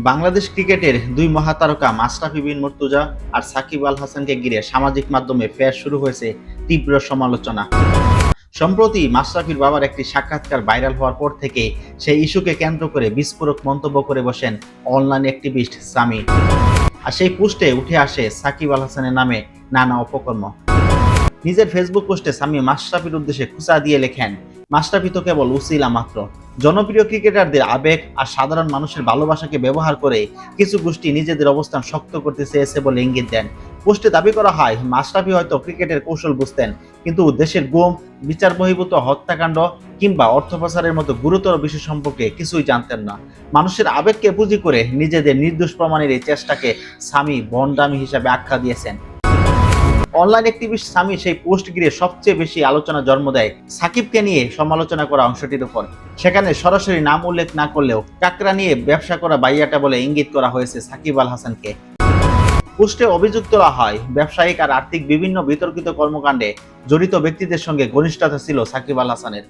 বাংলাদেশ ক্রিকেটের দুই মহাতারকা মাশরাফি বিন মুর্তজা আর সাকিব আল হাসানকে ঘিরে সামাজিক মাধ্যমে ফের শুরু হয়েছে তীব্র সমালোচনা। সম্প্রতি মাশরাফির বাবার একটি সাক্ষাৎকার ভাইরাল হওয়ার পর থেকে সেই ইস্যুকে কেন্দ্র করে বিস্ফোরক মন্তব্য করে বসেন অনলাইন অ্যাক্টিভিস্ট সামি। আর সেই পোস্টে উঠে আসে সাকিব আল হাসানের নামে নানা অপকর্ম। নিজের ফেসবুক পোস্টে সামি মাশরাফির উদ্দেশ্যে খুঁচা দিয়ে লেখেন, মাশরাফি তো কেবল উসিলা মাত্র। জনপ্রিয় ক্রিকেটারদের আবেগ আর সাধারণ মানুষের ভালোবাসাকে ব্যবহার করে কিছু গোষ্ঠী নিজেদের অবস্থান শক্ত করতে চেয়েছে বলে ইঙ্গিত দেন। পোস্টে দাবি করা হয়, মাশরাফি হয়তো ক্রিকেটের কৌশল বুঝতেন, কিন্তু দেশের গুম, বিচার বহির্ভূত হত্যাকাণ্ড কিংবা অর্থ পাচারের মতো গুরুতর বিষয় সম্পর্কে কিছুই জানতেন না। মানুষের আবেগকে পুঁজি করে নিজেদের নির্দোষ প্রমাণের এই চেষ্টাকে সামি ভণ্ডামি হিসাবে আখ্যা দিয়েছেন। অনলাইন অ্যাক্টিভিস্ট সামি সেই পোস্ট ঘিরে সবচেয়ে বেশি আলোচনা জন্ম দেয় সাকিবকে নিয়ে সমালোচনা করা অংশটির উপর। সেখানে সরাসরি নাম উল্লেখ না করলেও কাকড়া নিয়ে ব্যবসা করা বাইয়াটা বলে ইঙ্গিত করা হয়েছে সাকিব আল হাসানকে। পোস্টে অভিযোগ তোলা হয়, ব্যবসায়িক আর আর্থিক বিভিন্ন বিতর্কিত কর্মকাণ্ডে জড়িত ব্যক্তিদের সঙ্গে ঘনিষ্ঠতা ছিল সাকিব আল হাসানের।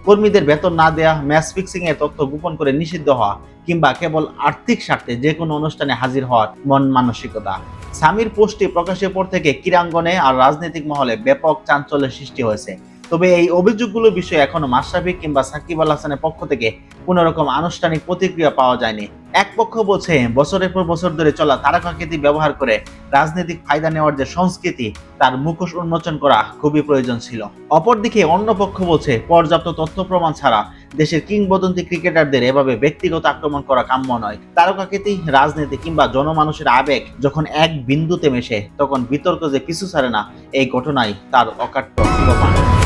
কর্মীদের বেতন না দেয়া, ম্যাচ ফিক্সিং এর তথ্য গোপন করে নিষিদ্ধ হওয়া কিংবা কেবল আর্থিক স্বার্থে যে কোনো অনুষ্ঠানে হাজির হওয়ার মন মানসিকতা। সামির পোস্টটি প্রকাশের পর থেকে ক্রীড়াঙ্গনে আর রাজনৈতিক মহলে ব্যাপক চাঞ্চল্যের সৃষ্টি হয়েছে। তবে এই অভিযোগগুলোর বিষয়ে এখনো মাশরাফি কিংবা সাকিব আল হাসানের পক্ষ থেকে কোনো রকম আনুষ্ঠানিক প্রতিক্রিয়া পাওয়া যায়নি। এক পক্ষ বলছে, বছরের পর বছর ধরে চলা তারকাখ্যাতি ব্যবহার করে রাজনৈতিক ফায়দা নেওয়ার যে সংস্কৃতি, তার মুখোশ উন্মোচন করা খুবই প্রয়োজন ছিল। অপরদিকে অন্য পক্ষ বলছে, পর্যাপ্ত তথ্য প্রমাণ ছাড়া দেশের কিংবদন্তি ক্রিকেটারদের এভাবে ব্যক্তিগত আক্রমণ করা কাম্য নয়। তারকাখ্যাতি, রাজনীতি কিংবা জনমানুষের আবেগ যখন এক বিন্দুতে মেশে, তখন বিতর্ক যে পিছু ছাড়ে না, এই ঘটনাই তার অকাট্য প্রমাণ।